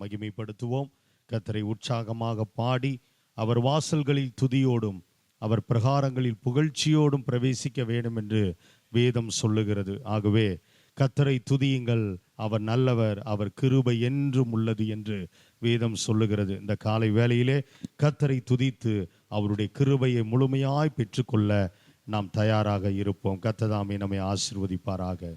மகிமைப்படுத்துவோம். கர்த்தரை உற்சாகமாக பாடி அவர் வாசல்களில் துதியோடும் அவர் பிரகாரங்களில் புகழ்ச்சியோடும் பிரவேசிக்க வேண்டும் என்று வேதம் சொல்லுகிறது. ஆகவே கர்த்தரை துதியுங்கள், அவர் நல்லவர், அவர் கிருபை என்றும் உள்ளது என்று வேதம் சொல்லுகிறது. இந்த காலை வேளையிலே கர்த்தரை துதித்து அவருடைய கிருபையை முழுமையாய் பெற்றுக்கொள்ள நாம் தயாராக இருப்போம். கர்த்தர் தாமே நம்மை ஆசீர்வதிப்பாராக.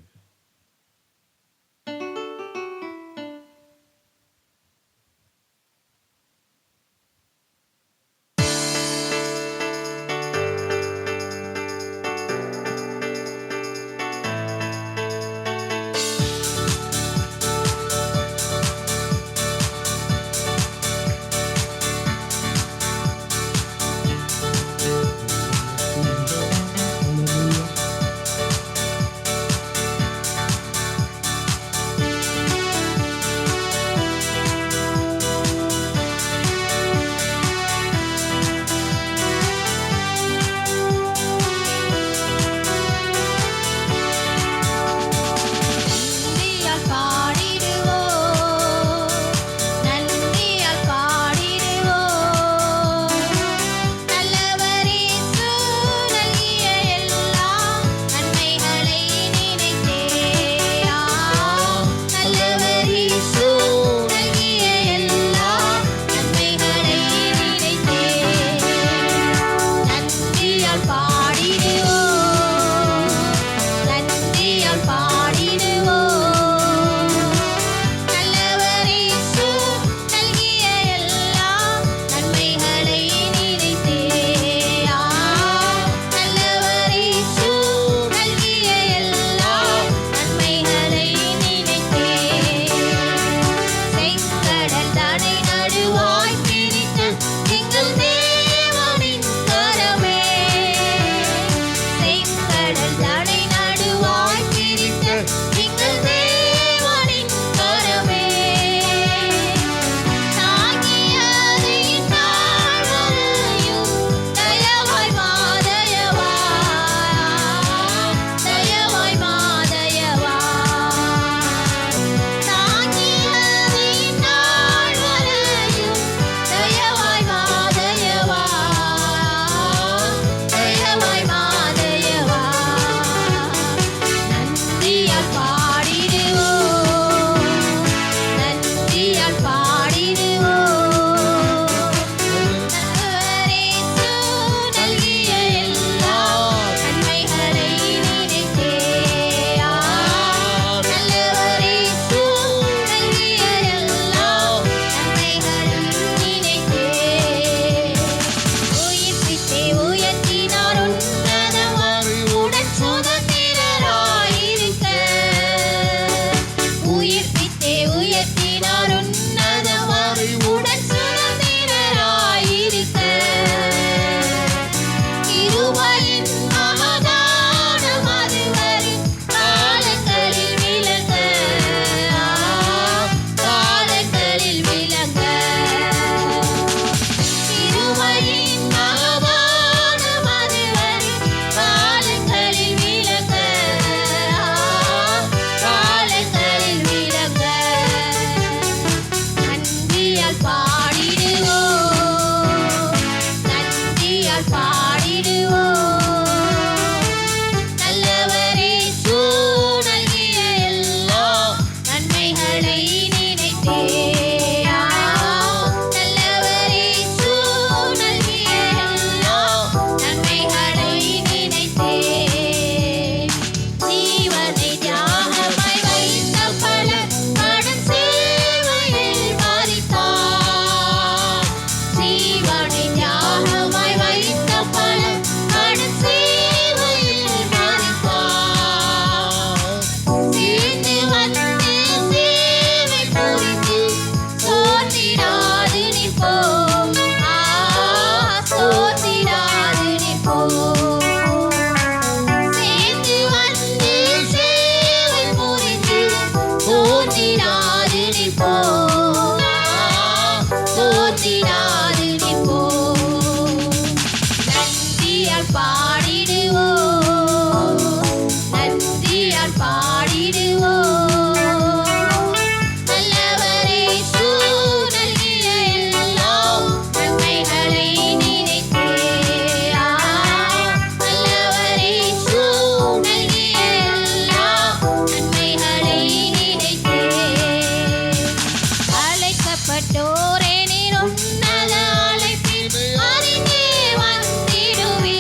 அழைக்கப்பட்டோரே நீர் உன்னத அழைப்பில் அறிந்தே வந்திடுவீர்.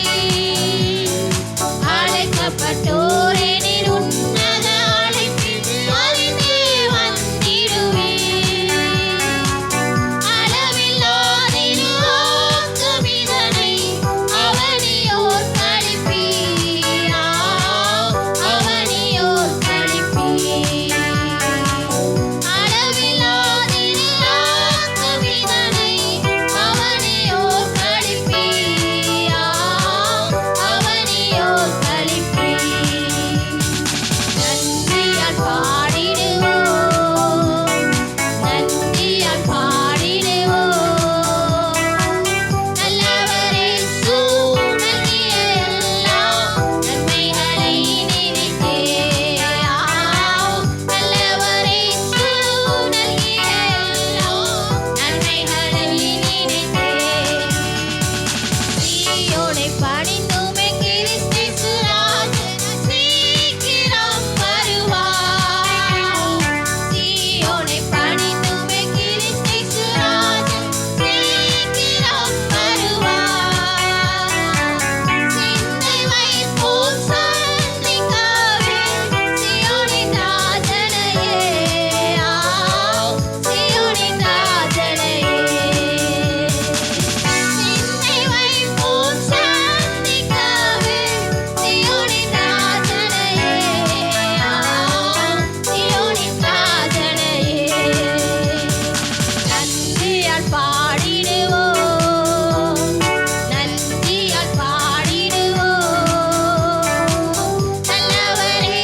அழைக்கப்பட்டோரே நீர் உன்னத அழைப்பில் அறிந்தே வந்திடுவீர். அளவில்லாதிரு ஆக்கமிதனை அவனியோர் களிப்பீர். அவனியோர் களிப்பீர். அளவில்லாதிரு ஆக்கமிதனை அவனியோர் களிப்பீர். அவனியோர் களிப்பீர். நன்றியால் பாடிடுவோம். நன்றியால் பாடிடுவோம். நல்லவரே நல்கிய எல்லா நன்மைகளை நினைத்தே. நல்லவரே நல்கிய எல்லா நன்மைகளை நினைத்தே. சீயோனை பணிந்துமே கிறிஸ்து ராஜன் சீக்கிரம் வருவார். சீயோனை பணிந்துமே கிறிஸ்து ராஜன் சீக்கிரம் வருவார். சிந்தை வைப்போம் சந்திக்கவே சீயோனின் ராஜனையே. சீயோனின் ராஜனையே. சிந்தை வைப்போம் சந்திக்கவே சீயோனின் ராஜனையே. சீயோனின் ராஜனையே. நன்றியால் பாடிடுவோம். நன்றியால் பாடிடுவோம். நல்லவரே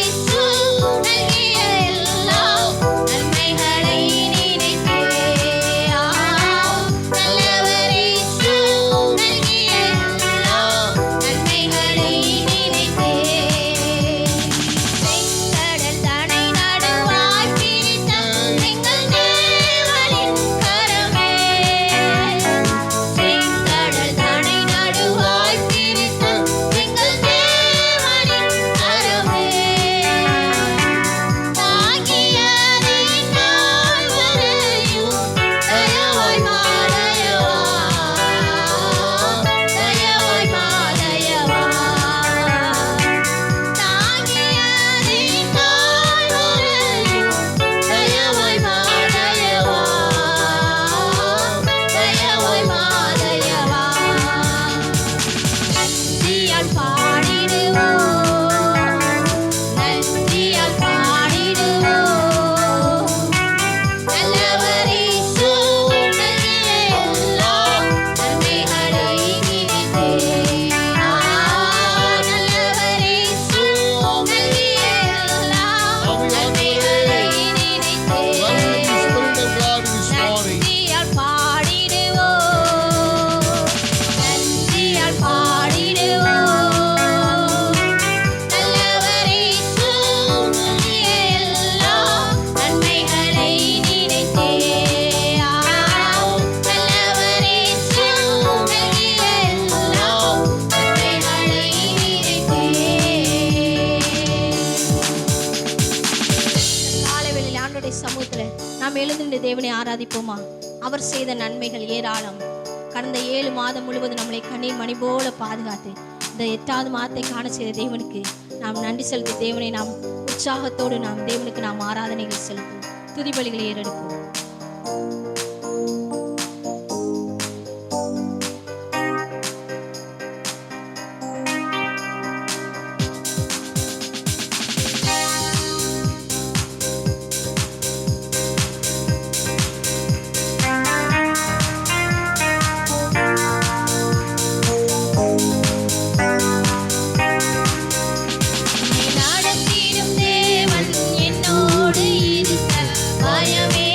நல்கிய எல்லா நன்மைகளை நினைத்தே. நல்லவரே நல்கிய எல்லா நன்மைகளை நினைத்தே. செங்கடல் தனை நடுவாய் பிரித்த எங்கள் தேவனின் கரமே. செங்கடல் தனை நடுவாய் பிரித்த எங்கள் தேவனின் கரமே. தாங்கியதை நாள் வரையும் தயவாய் மாதயவா. தயவாய் மாதயவா. தாங்கியதை நாள் வரையும் தயவாய் மாதயவா. தயவாய் மாதயவா. நன்றியால் பாடிடுவோம். நன்றியால் பாடிடுவோம். நல்லவரே நல்கிய எல்லா நன்மைகளை நினைத்தே. நல்லவரே நல்கிய எல்லா நன்மைகளை நினைத்தே. நன்றியால் பாடிடுவோம். நன்றியால் பாடிடுவோம். நல்லவரே நல்கிய எல்லா நன்மைகளை நினைத்தே. நல்லவரே நல்கிய எல்லா நன்மைகளை நினைத்தே. காலைவேளையில் ஆண்டவருடைய சமூகத்தில் நாம் எழுந்து தேவனை ஆராதிப்போமா? அவர் செய்த நன்மைகள் ஏராளம். கடந்த 7 மாதம் முழுவதும் நம்மளை கண்ணீர் மணி போல பாதுகாத்து இந்த 8வது மாதத்தை காண செய்த தேவனுக்கு நாம் நன்றி செலுத்தி தேவனை நாம் உற்சாகத்தோடு நாம் தேவனுக்கு நாம் ஆராதனைகள் செலுத்துவோம். துதிபலிகளை ஏறெடுப்போம். நடத்திடும் தேவன் என்னோடு இருக்க பயமே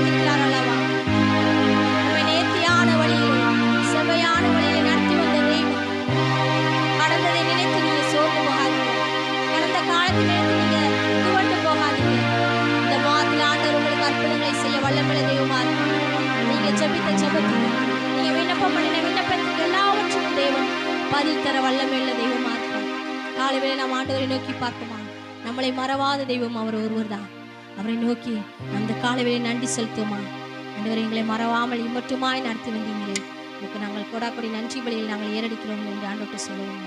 போதிக்கிறார் அல்லவா. நம்மை நேர்த்தியான வழியிலே செவ்வையான வழியிலே நடத்தி வந்த தெய்வம். கடந்ததை நினைத்து நீங்க சோர்ந்து போகாதீங்க. கடந்த காலத்தை நினைத்து நீங்க துவண்டு போகாதீங்க. இந்த மாதத்தில் ஆண்டவர் உங்களுக்கு அற்புதங்களை செய்ய வல்லமையுள்ள தெய்வமா இருக்கிறார். நீங்க ஜெபித்த ஜெபத்துக்கு, நீங்க விண்ணப்பம் பண்ணின விண்ணப்பத்துக்கு எல்லாவற்றுக்கும் தேவன் பதில் தர வல்லமையுள்ள தெய்வமா இருக்கிறார். காலை வேளை நாம் ஆண்டவரை நோக்கி பார்க்குமா? நம்மளை மறவாத தெய்வம் அவர் ஒருவர் தான். அவரை நோக்கி அந்த காலவேளை நன்றி செலுத்துமா? ஆண்டவரை எங்களை மறவாமல் இம்மட்டுமாய் நடத்தி வந்தீங்களே, இதுக்கு நாங்கள் கொடாக்கொடி நன்றி வழியில் நாங்கள் ஏறடிக்கிறோம் என்று ஆண்டவர்கிட்ட சொல்லுவோம்.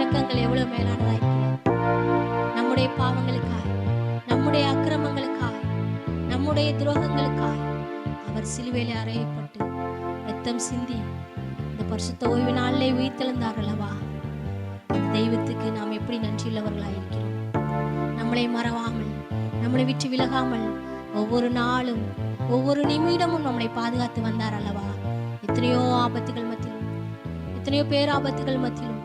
இரக்கங்கள் எவ்வளவு மேலானதா இருக்கிறது. நம்முடைய பாவங்களுக்காய், நம்முடைய அக்கிரமங்களுக்காய், நம்முடைய துரோகங்களுக்காய் அவர் சிலுவையிலே அறையப்பட்டு ரத்தம் சிந்தி இந்த பரிசுத்த ஓய்வு நாளிலே உயிர்த்தெழுந்தார் அல்லவா. அந்த தெய்வத்துக்கு நாம் எப்படி நன்றியுள்ளவர்களாய் இருக்கிறோம். நம்மளை மறவாமல், நம்மளை விட்டு விலகாமல் ஒவ்வொரு நாளும் ஒவ்வொரு நிமிடமும் நம்மளை பாதுகாத்து வந்தார் அல்லவா. எத்தனையோ ஆபத்துகள் மத்தியிலும், எத்தனையோ பேராபத்துகள் மத்தியிலும்,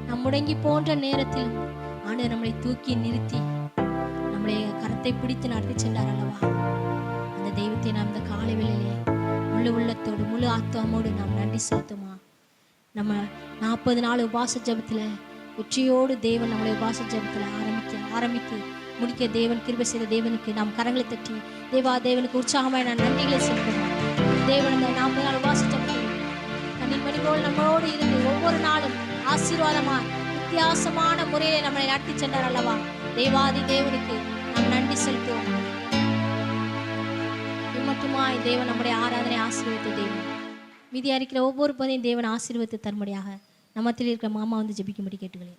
நம் முடங்கி போன்ற நேரத்திலும் ஆண்டவர் நம்மளை தூக்கி நிறுத்தி நம்முடைய கரத்தை பிடித்து நடத்தி சென்றார் அல்லவா. அந்த தெய்வத்தை நாம் இந்த காலை வேளையிலே முழு உள்ளத்தோடு முழு ஆத்மாவோடு நாம் நன்றி செலுத்துமா. நம்ம 40 நாள் உபாச ஜபத்தில் வெற்றியோடு தேவன் நம்மளை உபாச ஜபத்தில் ஆரம்பித்து முடிக்க தேவன் கிருபை செய்த தேவனுக்கு நாம் கரங்களை தட்டி தேவனுக்கு உற்சாகமாய் நான் நன்றிகளை செலுத்துவோம். தேவன் அந்த 40 நாள் உபாச ஜபத்தில் கண்ணின் மணி போல் நம்மளோடு இருந்து ஒவ்வொரு நாளும் ஆசீர்வாதமா வித்தியாசமான முறையிலே நம்மளை நடத்தி சென்றார் அல்லவா. தேவாதி தேவனுக்கு நாம் நன்றி செலுத்துவோம். மட்டுமாய் தேவன் நம்முடைய ஆராதனை ஆசீர்வதித்த தேவன். மீதியா இருக்கிற ஒவ்வொரு பதியும் தேவன் ஆசீர்வதித்து தரும்படியாக நம்மத்தில் இருக்கிற மாமா வந்து ஜெபிக்கும்படி கேட்டுக்கிறேன்.